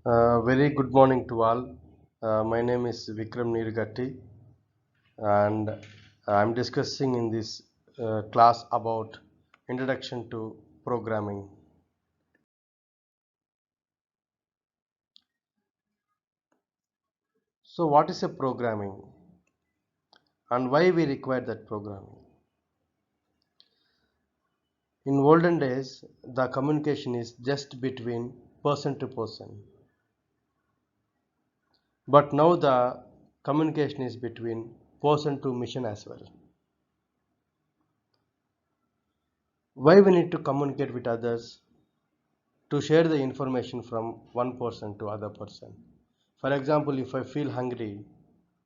Very good morning to all. My name is Vikram Nirgatti, and I'm discussing in this class about introduction to programming. So, what is a programming, and why we require that programming? In olden days, the communication is just between person to person, but now the communication is between person to mission as well. Why we need to communicate with others? To share the information from one person to other person. For example, if I feel hungry,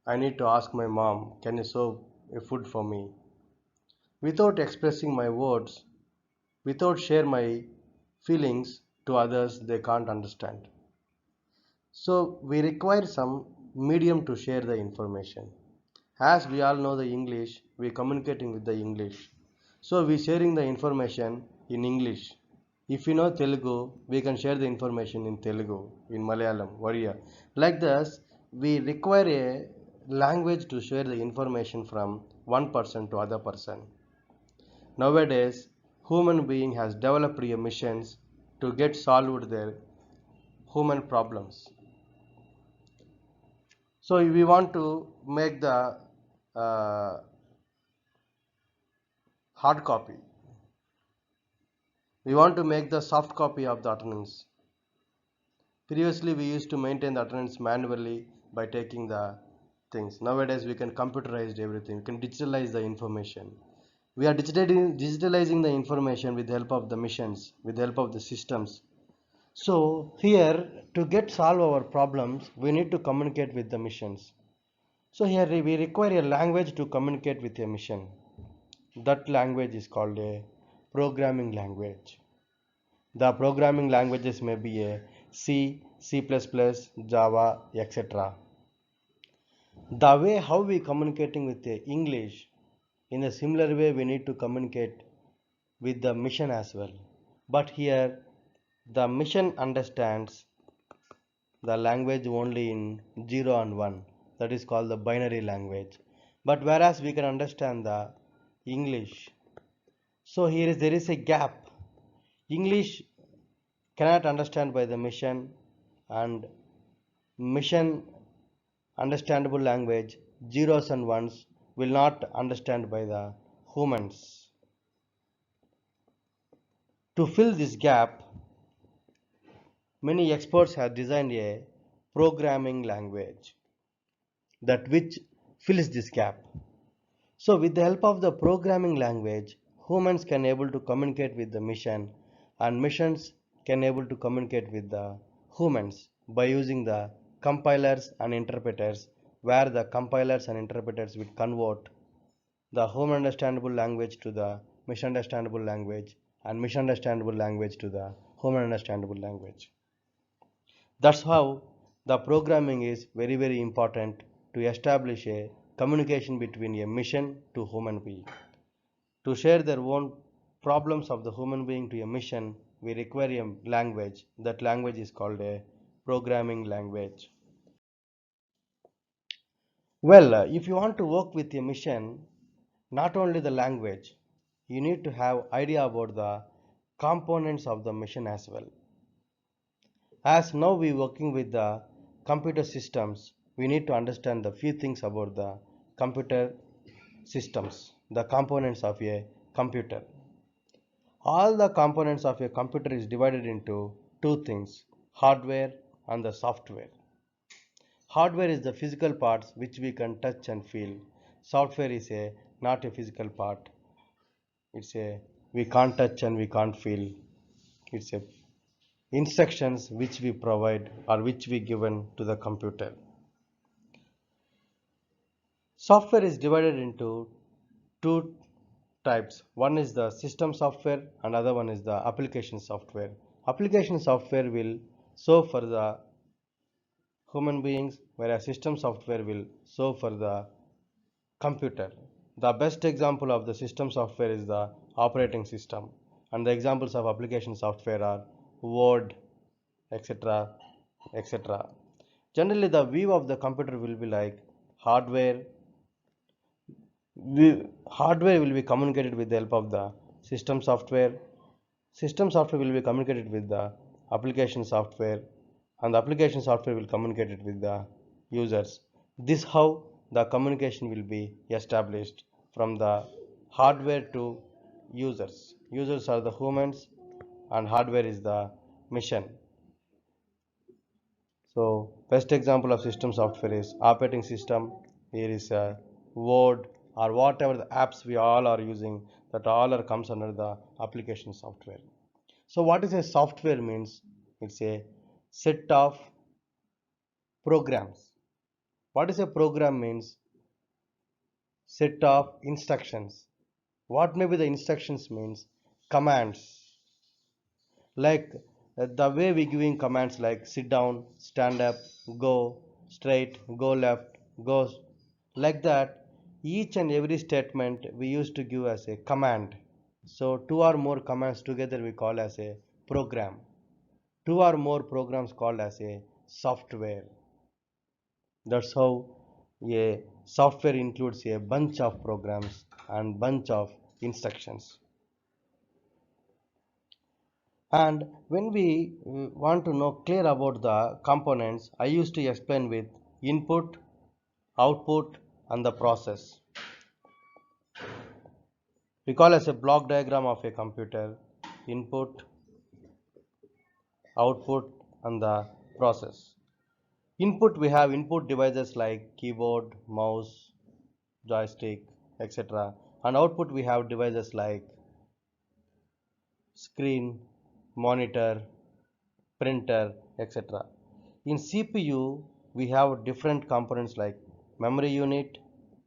I need to ask my mom, can you serve a food for me? Without expressing my words, without share my feelings to others, they can't understand. So we require some medium to share the information. As we all know the English, we communicating with the English. So we sharing the information in English. If you know Telugu, we can share the information in Telugu, in Malayalam, Oriya. Like this, we require a language to share the information from one person to other person. Nowadays, human being has developed a missions to get solved their human problems. So we want to make the uh, hard copy. We want to make the soft copy of the attendance. Previously, we used to maintain the attendance manually by taking the things. Nowadays, we can computerize everything. We can digitalize the information. We are digitalizing the information with the help of the machines, with the help of the systems. So here, to get solve our problems, we need to communicate with the machines. So here we require a language to communicate with a machine. That language is called a programming language. The programming languages may be a C, C++, Java, etc. The way how we communicating with the English, in a similar way we need to communicate with the mission as well. But here the mission understands the language only in 0 and 1. That is called the binary language. But whereas we can understand the English. So here is there is a gap. English cannot understand by the mission, and mission understandable language zeros and ones will not understand by the humans. To fill this gap, many experts have designed a programming language that which fills this gap. So with the help of the programming language, humans can able to communicate with the mission, and missions can able to communicate with the humans by using the compilers and interpreters, where the compilers and interpreters will convert the home understandable language to the misunderstandable language, and misunderstandable language to the home understandable language. That's how the programming is very important to establish a communication between a mission to human being. To share their own problems of the human being to a mission, we require a language. That language is called a programming language. Well, if you want to work with a mission, not only the language, you need to have idea about the components of the mission as well. As now we working with the computer systems, we need to understand the few things about the computer systems, the components of a computer. All the components of a computer is divided into two things, hardware and the software. Hardware is the physical parts which we can touch and feel. Software is a not a physical part. It's a we can't touch and we can't feel. It's a instructions which we provide or which we given to the computer. Software is divided into two types. One is the system software and other one is the application software. Application software will serve for the human beings, whereas system software will serve for the computer. The best example of the system software is the operating system, and the examples of application software are Word, etc., etc. Generally, the view of the computer will be like hardware. Hardware will be communicated with the help of the system software. System software will be communicated with the application software, and the application software will communicate it with the users. This how the communication will be established from the hardware to users. Users are the humans, and hardware is the machine. So best example of system software is operating system. Here is a Word or whatever the apps we all are using, that all are comes under the application software. So what is a software means? It's a set of programs. What is a program means? Set of instructions. What may be the instructions means? Commands. Like the way we giving commands like sit down, stand up, go straight, go left, go like that. Each and every statement we used to give as a command. So two or more commands together we call as a program. Two or more programs called as a software. That's how a software includes a bunch of programs and bunch of instructions. And when we want to know clear about the components, I used to explain with input, output, and the process. We call as a block diagram of a computer: input, output, and the process. Input, we have input devices like keyboard, mouse, joystick, etc. And output, we have devices like screen, monitor, printer, etc. In CPU, we have different components like memory unit,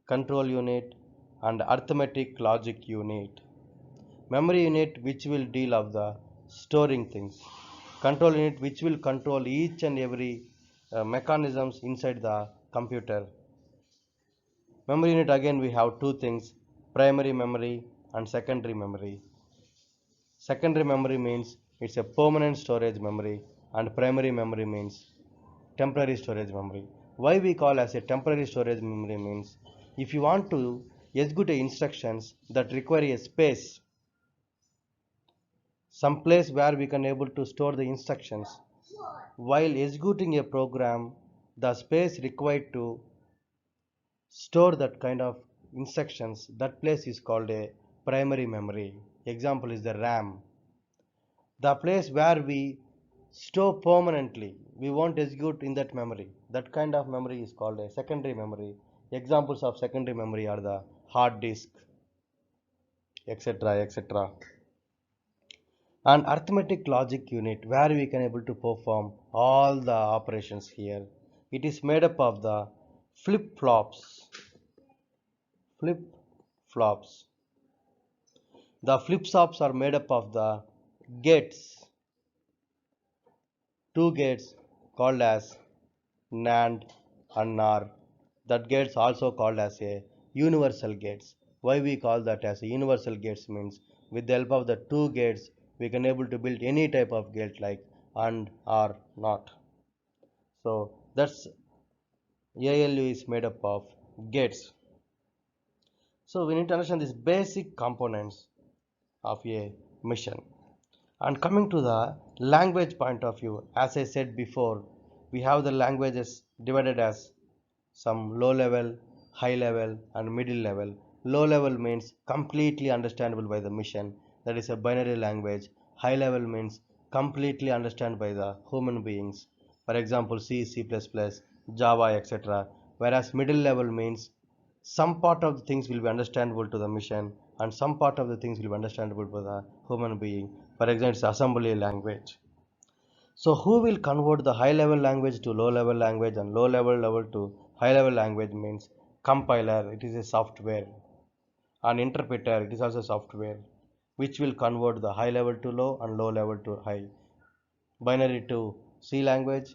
control unit, and arithmetic logic unit. Memory unit, which will deal of the storing things. Control unit, which will control each and every mechanisms inside the computer. Memory unit, again we have two things: primary memory and secondary memory. Secondary memory means it's a permanent storage memory, and primary memory means temporary storage memory. Why we call as a temporary storage memory means if you want to execute instructions that require a space, some place where we can able to store the instructions, while executing a program, the space required to store that kind of instructions, that place is called a primary memory. Example is the RAM. The place where we store permanently, we won't execute in that memory. That kind of memory is called a secondary memory. Examples of secondary memory are the hard disk, etc., etc. An arithmetic logic unit where we can able to perform all the operations here. It is made up of the flip flops. Flip flops. The flip flops are made up of the gates. Two gates called as NAND and NOR. That gates also called as a universal gates. Why we call that as a universal gates means with the help of the two gates we can able to build any type of gate like and or not. So that's ALU is made up of gates. So we need to understand these basic components of a mission. And coming to the language point of view, as I said before, we have the languages divided as some low level, high level, and middle level. Low level means completely understandable by the mission, that is a binary language. High level means completely understood by the human beings, for example C, C++, Java, etc. Whereas middle level means some part of the things will be understandable to the mission and some part of the things will be understandable by the human being. For example, it's assembly language. So who will convert the high level language to low level language and low level to high level language means compiler, it is a software. An interpreter, it is also software which will convert the high level to low and low level to high. Binary to C language,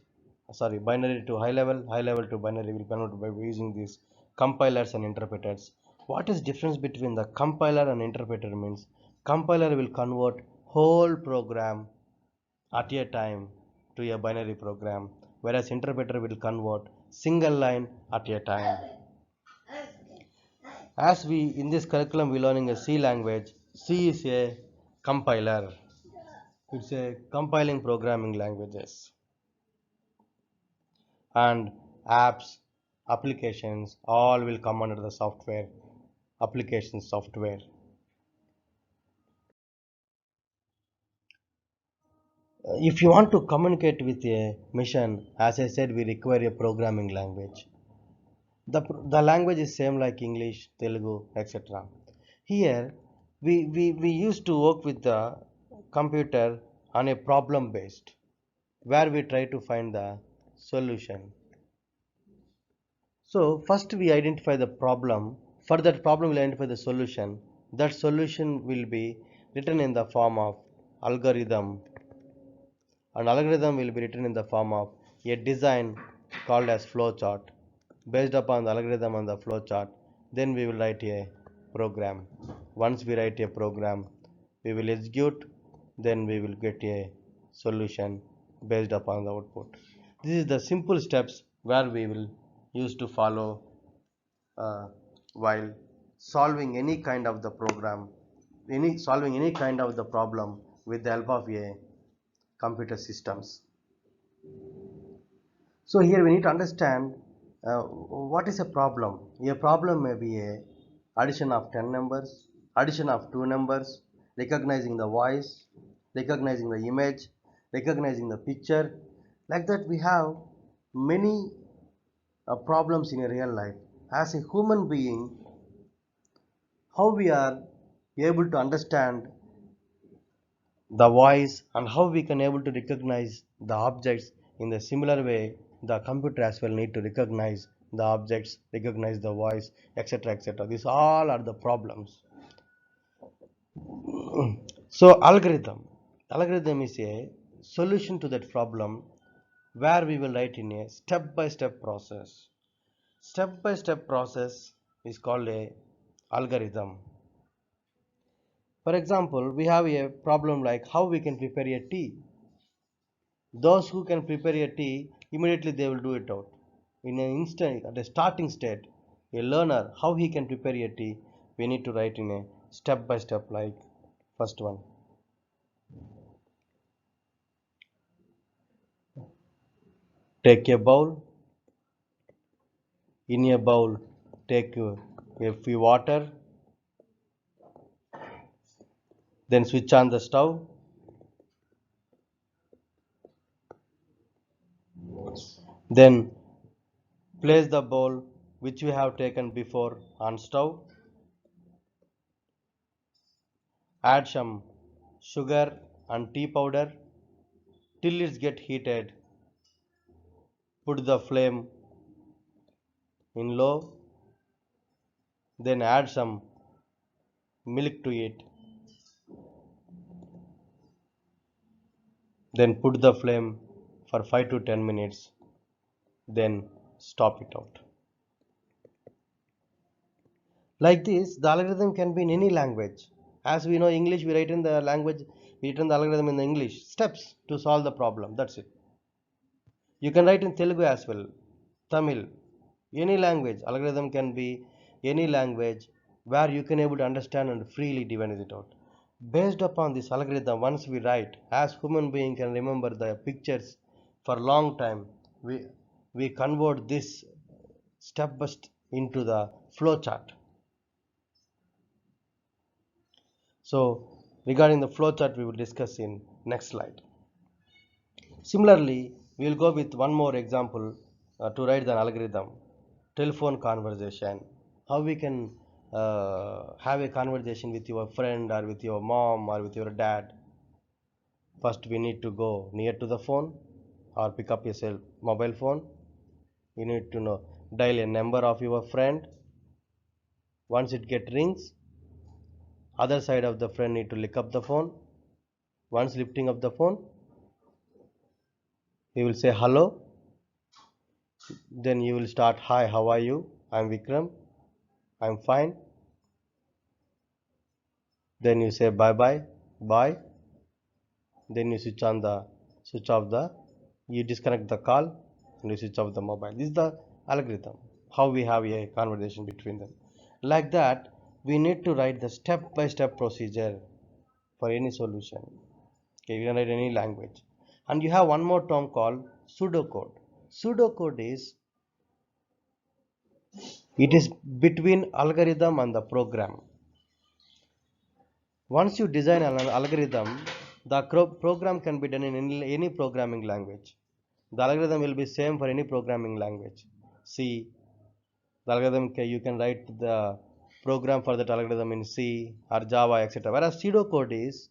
binary to high level to binary will convert by using these compilers and interpreters. What is difference between the compiler and interpreter means compiler will convert whole program at a time to a binary program, whereas interpreter will convert single line at a time. As we in this curriculum we learning a C language. C is a compiler. It's a compiling programming languages, and apps, applications all will come under the software, application software. If you want to communicate with a machine, as I said, we require a programming language. The language is same like English, Telugu, etc. Here we used to work with the computer on a problem based, where we try to find the solution. So first we identify the problem. For that problem we'll identify the solution. That solution will be written in the form of algorithm. An algorithm will be written in the form of a design called as flowchart. Based upon the algorithm and the flowchart, then we will write a program. Once we write a program, we will execute, then we will get a solution based upon the output. This is the simple steps where we will use to follow while solving any kind of the program, solving any kind of the problem with the help of a computer systems. So here we need to understand what is a problem. A problem may be a addition of 10 numbers, addition of 2 numbers, recognizing the voice, recognizing the image, recognizing the picture. Like that we have many problems in a real life. As a human being, how we are able to understand the voice and how we can able to recognize the objects in the similar way, the computer as well need to recognize the objects, recognize the voice, etc, etc. These all are the problems. So algorithm is a solution to that problem, where we will write in a step by step process. Step by step process is called a algorithm. For example, we have a problem like how we can prepare a tea. Those who can prepare a tea, immediately they will do it out. In an instant, at a starting state, a learner, how he can prepare a tea, we need to write in a step by step like first one. Take a bowl. In a bowl, take a few water. Then switch on the stove. Then place the bowl which we have taken before on stove. Add some sugar and tea powder till it get heated. Put the flame in low. Then add some milk to it. Then put the flame for 5 to 10 minutes. Then stop it out. Like this, the algorithm can be in any language. As we know English, we write in the language, we write in the algorithm in the English. Steps to solve the problem. That's it. You can write in Telugu as well, Tamil, any language. Algorithm can be any language where you can able to understand and freely divide it out. Based upon this algorithm, once we write, as human being can remember the pictures for long time, we convert this step by step into the flow chart. So regarding the flow chart, we will discuss in next slide. Similarly, we will go with one more example to write the algorithm. Telephone conversation. How we can have a conversation with your friend or with your mom or with your dad. First, we need to go near to the phone or pick up your mobile phone. You need to know dial a number of your friend. Once it get rings, other side of the friend need to lick up the phone. Once lifting up the phone, he will say hello. Then you will start, hi, how are you? I'm Vikram. I'm fine. Then you say bye bye, bye. Then you switch off the, you disconnect the call. and usage of the mobile. This is the algorithm, how we have a conversation between them. Like that, we need to write the step-by-step procedure for any solution. Okay, you can write any language. And you have one more term called pseudocode. Pseudocode is, it is between algorithm and the program. Once you design an algorithm, the program can be done in any programming language. The algorithm will be same for any programming language. C, the algorithm you can write the program for that algorithm in C or Java, etc. Whereas pseudocode is,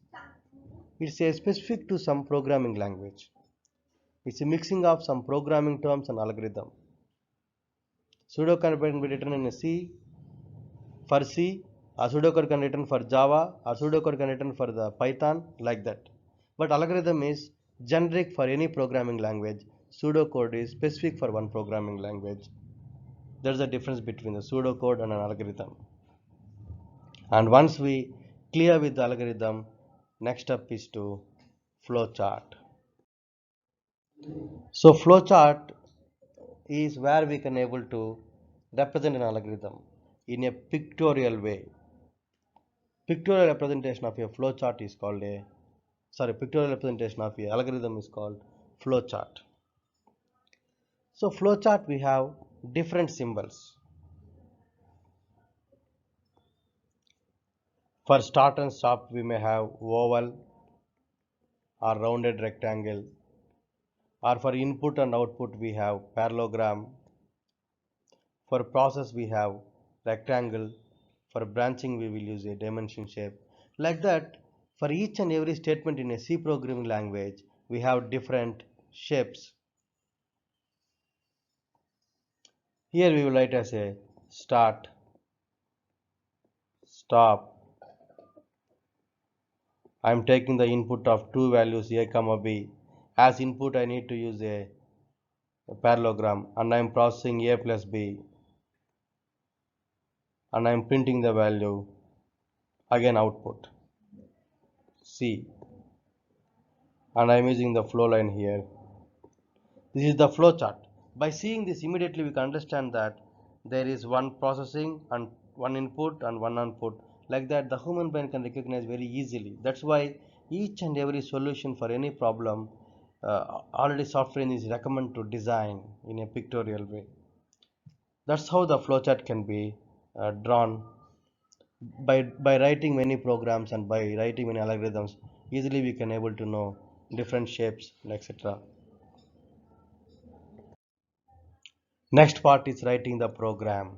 it's a specific to some programming language. It's a mixing of some programming terms and algorithm. Pseudocode can be written in C for C, or pseudocode can be written for Java, or pseudocode can be written for the Python, like that. But algorithm is generic for any programming language. Pseudocode is specific for one programming language. There's a difference between the pseudocode and an algorithm. And once we clear with the algorithm, next step is to flowchart. So flowchart is where we can able to represent an algorithm in a pictorial way. Pictorial representation of a flowchart is called pictorial representation of a algorithm is called flowchart. So flowchart we have different symbols. For start and stop we may have oval or rounded rectangle, or for input and output we have parallelogram. For process we have rectangle. For branching we will use a dimension shape. Like that, for each and every statement in a C programming language we have different shapes. Here we will write as a start, stop. I am taking the input of two values a comma b. As input I need to use a parallelogram, and I am processing a plus b, and I am printing the value, again output C, and I am using the flow line here. This is the flow chart. By seeing this immediately we can understand that there is one processing and one input and one output. Like that the human brain can recognize very easily. That's why each and every solution for any problem already software is recommended to design in a pictorial way. That's how the flowchart can be drawn by writing many programs and by writing many algorithms. Easily we can able to know different shapes, etc. Next part is writing the program.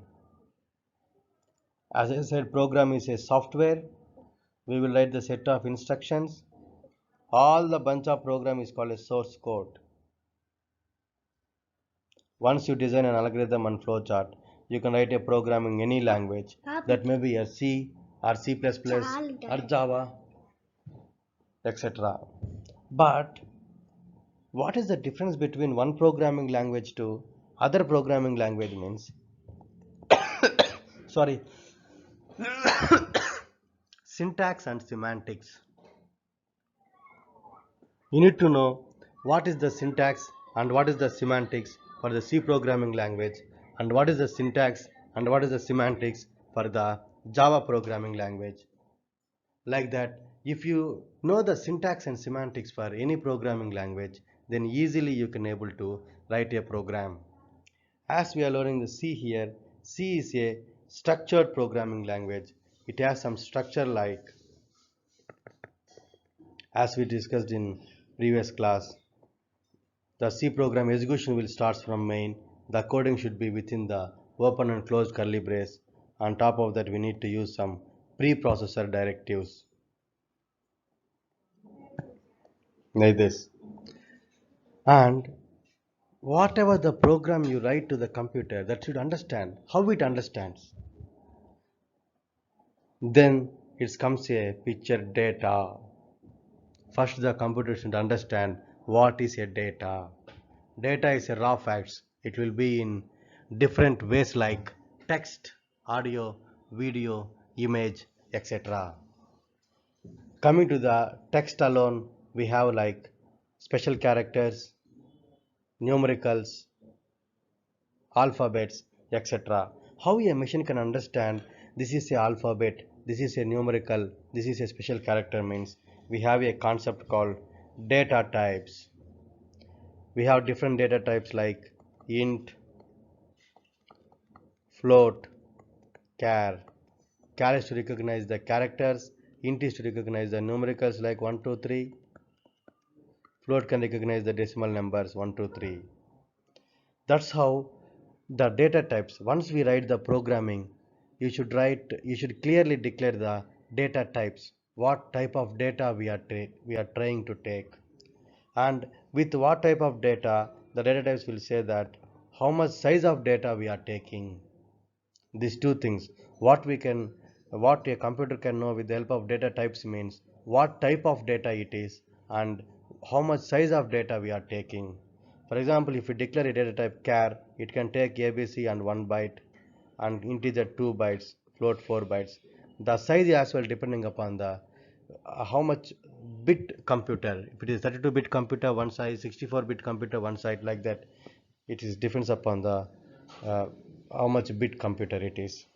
As I said, program is a software. We will write the set of instructions. All the bunch of program is called a source code. Once you design an algorithm and flowchart, you can write a program in any language. That may be a C or C++ or Java, etc. But what is the difference between one programming language to other programming language means, sorry, syntax and semantics. You need to know what is the syntax and what is the semantics for the C programming language, and what is the syntax and what is the semantics for the Java programming language. Like that, if you know the syntax and semantics for any programming language, then easily you can able to write a program. As we are learning the C here, C is a structured programming language. It has some structure like, as we discussed in previous class, the C program execution will start from main. The coding should be within the open and closed curly brace. On top of that, we need to use some preprocessor directives like this. And whatever the program you write to the computer, that should understand how it understands. Then it comes a picture data. First, the computer should understand what is a data. Data is a raw facts. It will be in different ways like text, audio, video, image, etc. Coming to the text alone, we have like special characters, numericals, alphabets, etc. How a machine can understand this is a alphabet, this is a numerical, this is a special character means we have a concept called data types. We have different data types like int, float, char. Char is to recognize the characters, int is to recognize the numericals like 1, 2, 3. Float can recognize the decimal numbers 1, 2, 3. That's how the data types. Once we write the programming, you should clearly declare the data types. What type of data we are trying to take, and with what type of data, the data types will say that how much size of data we are taking. These two things, what a computer can know with the help of data types means what type of data it is and how much size of data we are taking. For example, if we declare a data type char, it can take ABC and 1 byte and integer 2 bytes, float 4 bytes. The size as well depending upon the how much bit computer. If it is 32-bit computer one size, 64-bit computer one side, like that, it is depends upon the uh, how much bit computer it is,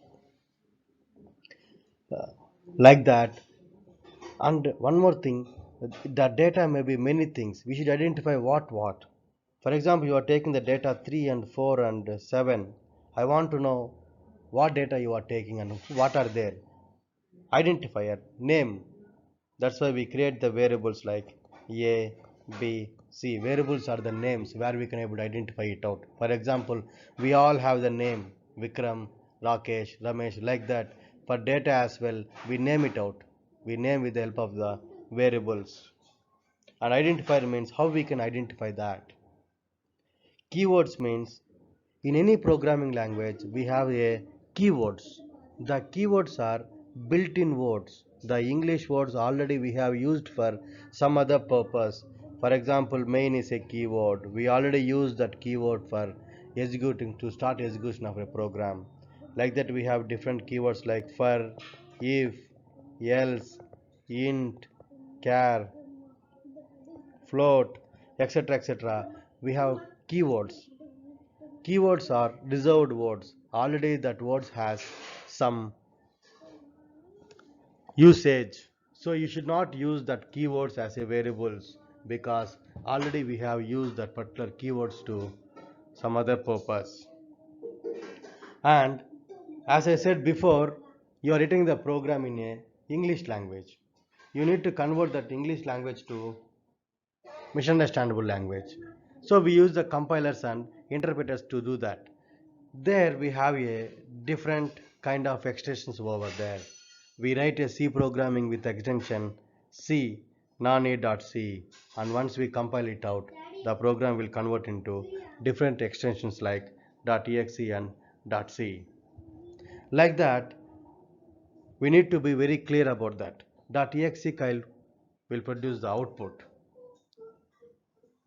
uh, like that. And one more thing, the data may be many things. We should identify what. For example, you are taking the data 3 and 4 and 7. I want to know what data you are taking and what are there. Identifier name. That's why we create the variables like a, b, c. Variables are the names where we can able to identify it out. For example, we all have the name Vikram, Rakesh, Ramesh, like that. For data as well, we name it out. We name with the help of the variables. And identifier means how we can identify that. Keywords means in any programming language we have a keywords. The keywords are built-in words. The English words already we have used for some other purpose. For example, main is a keyword. We already use that keyword for executing to start execution of a program. Like that we have different keywords like for, if, else, int, char, float, etc. etc. We have keywords. Keywords are reserved words. Already that words has some usage. So you should not use that keywords as a variables because already we have used that particular keywords to some other purpose. And as I said before, you are writing the program in a English language. You need to convert that English language to misunderstandable language. So we use the compilers and interpreters to do that. There we have a different kind of extensions over there. We write a C programming with extension C non-a.c, and once we compile it out, the program will convert into different extensions like .exe and .c. Like that, we need to be very clear about that. .exe file will produce the output,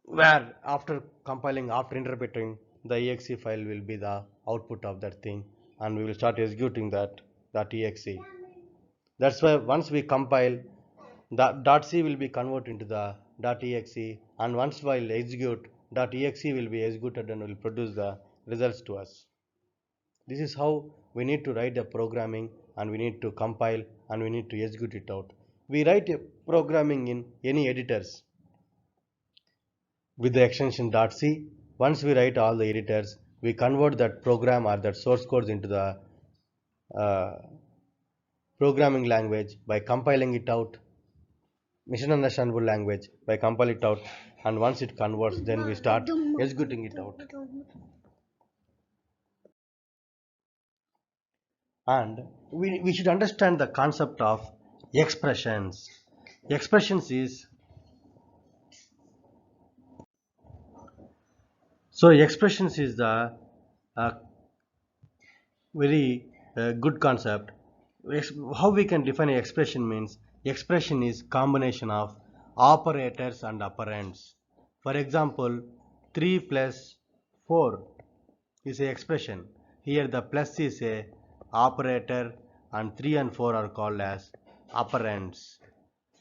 where after compiling, after interpreting, the exe file will be the output of that thing, and we will start executing that exe. That's why once we compile, the .c will be converted into the .exe, and once while execute, .exe will be executed and will produce the results to us. This is how we need to write the programming, and we need to compile, and we need to execute it out. We write a programming in any editors with the extension .c. Once we write all the editors, we convert that program or that source codes into the uh, programming language by compiling it out, machine understandable language by compile it out, and once it converts, then we start executing it out. And we should understand the concept of expressions. Expressions is expressions is the uh, very good concept. How we can define an expression means expression is combination of operators and operands. For example, 3 plus 4 is a expression. Here the plus is a operator and 3 and 4 are called as operands.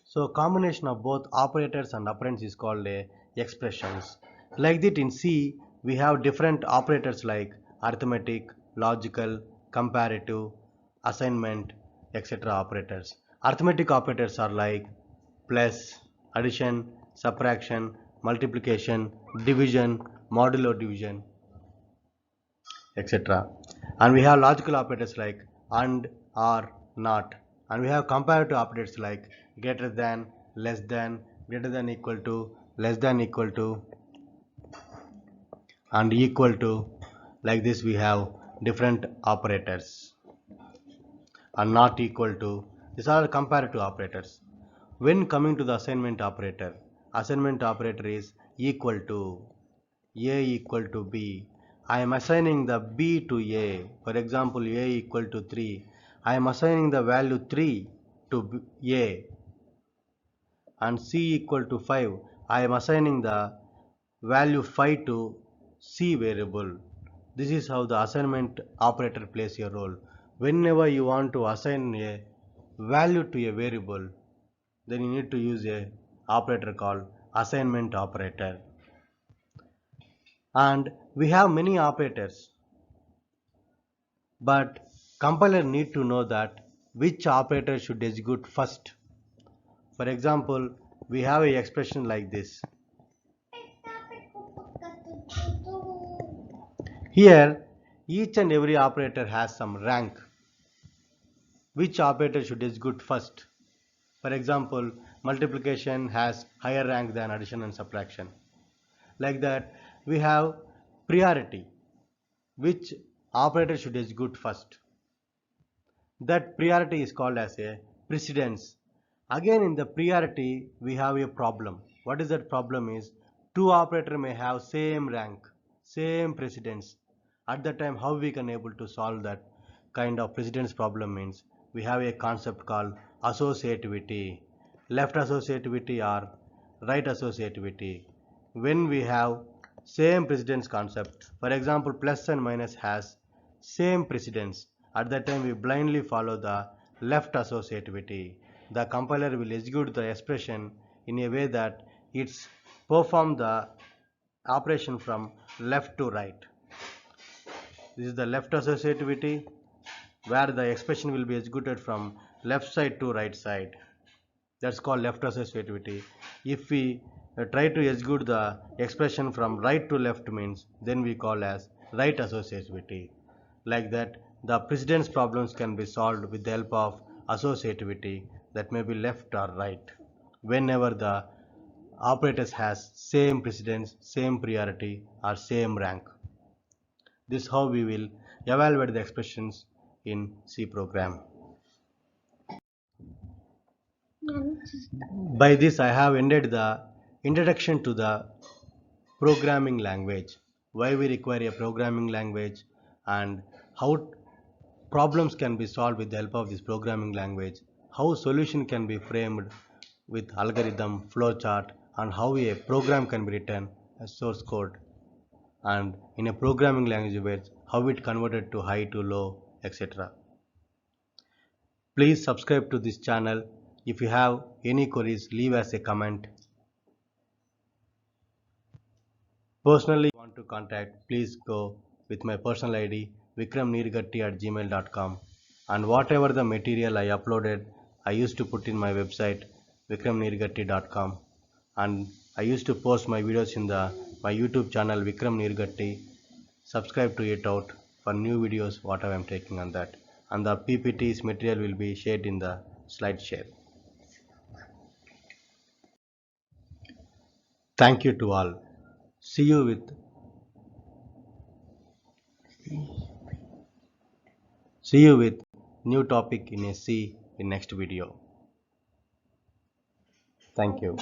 So combination of both operators and operands is called a expressions. Like that in C we have different operators like arithmetic, logical, comparative, assignment, etc. operators. Arithmetic operators are like plus, addition, subtraction, multiplication, division, modulo division, etc. And we have logical operators like and, or, not. And we have comparative operators like greater than, less than, greater than equal to, less than equal to, and equal to. Like this we have different operators. And not equal to. These are comparative operators. When coming to the assignment operator is equal to, A equal to B. I am assigning the B to A. For example, A equal to 3. I am assigning the value 3 to A. And C equal to 5. I am assigning the value 5 to C variable. This is how the assignment operator plays a role. Whenever you want to assign a value to a variable, then you need to use a operator called assignment operator. And we have many operators, but compiler need to know that which operator should execute first. For example, we have an expression like this. Here, each and every operator has some rank. Which operator should execute first? For example, multiplication has higher rank than addition and subtraction. Like that, we have priority. Which operator should execute first? That priority is called as a precedence. Again, in the priority, we have a problem. What is that problem is, two operators may have same rank, same precedence. At that time, how we can able to solve that kind of precedence problem means, we have a concept called associativity. Left associativity or right associativity. When we have same precedence concept, for example, plus and minus has same precedence, at that time we blindly follow the left associativity. The compiler will execute the expression in a way that it's perform the operation from left to right. This is the left associativity, where the expression will be executed from left side to right side. That's called left associativity. If we try to execute the expression from right to left means, then we call as right associativity. Like that, the precedence problems can be solved with the help of associativity, that may be left or right, whenever the operators has same precedence, same priority or same rank. This is how we will evaluate the expressions in C program. By this I have ended the introduction to the programming language, why we require a programming language and how problems can be solved with the help of this programming language, how solution can be framed with algorithm, flowchart, and how a program can be written as source code, and in a programming language how it converted to high to low, etc. Please subscribe to this channel. If you have any queries, leave as a comment. Personally want to contact, please go with my personal ID vikramneergatti@gmail.com, and whatever the material I uploaded, I used to put in my website vikramneergatti.com, and I used to post my videos in my YouTube channel Vikram Neergatti. Subscribe to it out for new videos what I am taking on that, and the PPTs material will be shared in the slide share. Thank you to all. See you with new topic in a C in next video. Thank you.